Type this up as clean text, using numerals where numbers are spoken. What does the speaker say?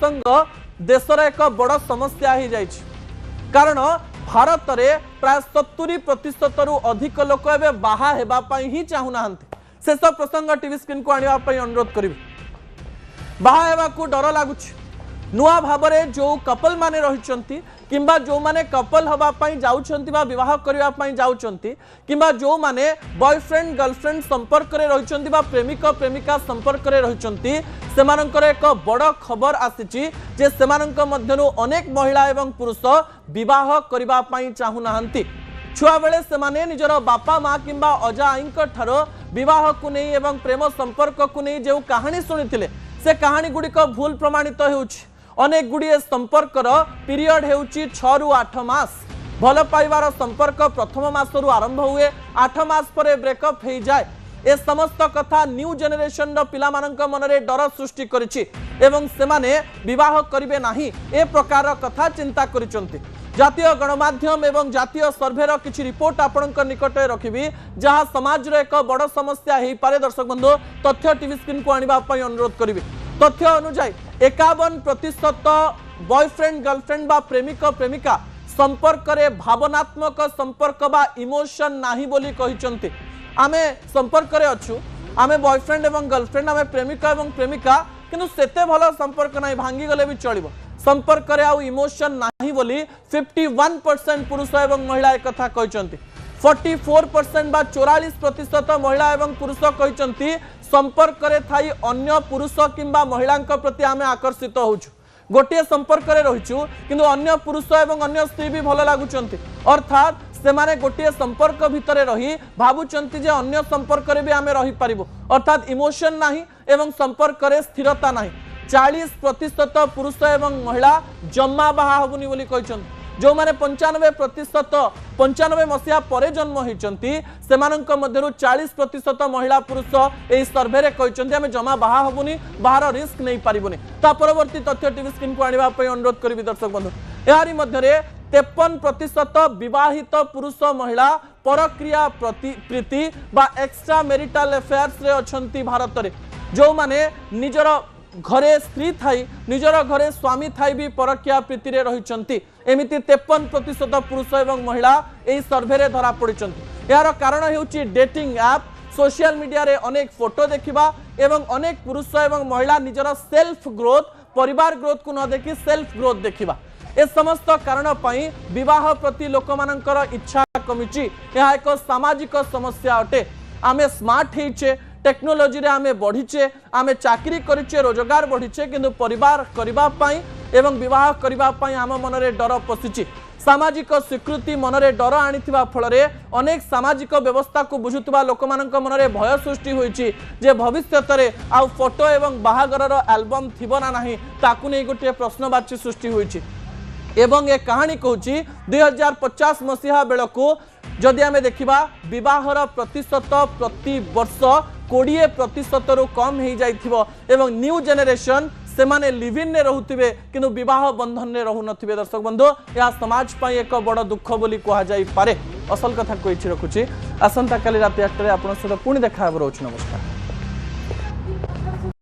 प्रसंग देशर एक बड़ समस्या हो जाए कारण भारत में प्राय 70% रु अधिक लोक एवं बाहा ही चाहूना शेष प्रसंग टीवी स्क्रीन को आने अनुरोध करी बाहा हेबाकू डर लगुच नुआ भाव में जो कपल माने रही किंबा जो माने कपल हवापाई जाउछंती बा विवाह करिवा पाई जाउछंती किंबा जो माने बॉयफ्रेंड गर्लफ्रेंड संपर्क रे रहिछंती बा प्रेमिक प्रेमिका संपर्क रे रहिछंती सेमानंकर एक बड़ खबर आसीची जे सेमानंक मध्यनु अनेक महिला एवं पुरुष विवाह करिवा पाई चाहू नाहंती छुआ बेले सेमाने निजर बापा माँ किंबा अजा आईंक ठारो विवाह को नहीं एवं प्रेम संपर्क को नहीं जो कहानी शुणिथिले से कहानी गुड़िक भूल प्रमाणित होउछि अनेक गुड़िए संपर्कर पीरियड हेउची 6 रु 8 मास भल पाइबार संपर्क प्रथम मासरु आरंभ हुए 8 मास पर ब्रेकअप हो जाए ए समस्त कथा न्यू जेनेरेशन पिला मानक मनरे डर सृष्टि करिछि एवं सेमाने विवाह करिवे नाही ए प्रकार कथा चिंता करिसंती जातीय गणमाध्यम एवं जातीय सर्वेर किछि रिपोर्ट आपणक निकट रखिबी जहां समाज रे एक बड़ समस्या हेई पारे दर्शक बंधु तथ्य टीवी स्क्रीन को आनिबा पई अनुरोध करिबी तथ्य अनुसार 51% बॉयफ्रेंड गर्लफ्रेंड बा प्रेमिक प्रेमिका संपर्क रे भावनात्मक संपर्क बा इमोशन नाही बोली कहिसंती आमे संपर्क रे अछु आमे बॉयफ्रेंड एवं गर्लफ्रेंड आमे प्रेमिक एवं प्रेमिका किंतु सेते भलो संपर्क नाही भांगी गले भी चलिबो संपर्क रे आउ इमोशन नाही बोली 51% पुरुष एवं महिला एक कथा कहिसंती 44% बा 44% महिला एवं पुरुष कहिसंती संपर्क रे थाई अन्य पुरुष किंबा महिला प्रति आमे आकर्षित होछु गोटे संपर्क रे रहिछु किंतु अन्य पुरुष एवं अन्य स्त्री भी भल लागुचंती अर्थात से माने गोटे संपर्क भितरे रही भाबुचंती जे अन्य संपर्क रे भी आमे रही परिबो अर्थात इमोशन नाही एवं संपर्क रे स्थिरता नाही 40% पुरुष एवं महिला जम्मा बाहा हबुनी बोली कहिसंती जो माने 95% मसीहा परे जन्म होइचंती सेमानंक मध्यरु 40% महिला पुरुष एई सर्वे रे कहिचंती आमे जमा बाहा हबुनी बाहर रिस्क नहीं पारिबुनी ता परवर्ती तथ्य टीवी स्क्रीन को आनिबा पई अनुरोध करिवि दर्शक बंधु एहारी मध्यरे 53% विवाहित पुरुष महिला परक्रिया प्रीति बा एक्स्ट्रा मैरिटल अफेयर्स रे अछंती भारत रे जो माने निजर घरे स्त्री थाई निजर घरे स्वामी थाई भी परक्रिया प्रीति रे रहिचंती एमिति 53% पुरुष एवं महिला एई सर्वे रे धरा पड़िचंती यार कारण हेउची डेटिंग ऐप सोशल मीडिया रे अनेक फोटो देखिबा एवं अनेक पुरुष एवं महिला निजर सेल्फ ग्रोथ परिवार ग्रोथ को न देखि सेल्फ ग्रोथ देखिबा ए समस्त कारण पई विवाह प्रति लोकमानंकर इच्छा कमिची यह एक सामाजिक समस्या अटे आमे स्मार्ट हेइचे टेक्नोलोजी रे आमे बढ़ीचे आमे चाकरी करिचे रोजगार बढ़ीचे किंतु परिवार करिबा पाई एवं विवाह करिबा पाई आम मनरे डर पसिची सामाजिक स्वीकृति मनरे डर आनिथिबा फलरे अनेक सामाजिक व्यवस्था को बुझुतबा लोकमानंक मनरे भय सृष्टि होईची जे भविष्यत रे आ फोटो एवं बाहागरर एल्बम थिबो ना नाही ताकु नै गोटे प्रश्नवाची सृष्टि होईची एवं ए कहानी कहूची 2050 मसीहा बेलको जदि आमे देखिबा विवाहर प्रतिशत प्रति वर्ष 20% रु कम हो जाइथिबो एवं न्यू जेनेरेशन से माने लिव इन ने रहउथिबे किंतु विवाह बंधन ने रहु नथिबे दर्शक बंधु या समाज पई एक बड़ दुख बोली कहा जाई पारे असल कथा कोइछि रखुछि आसंता काली रात 8 रे आपन सहित पुणी देखा हेबो रहुछि नमस्कार।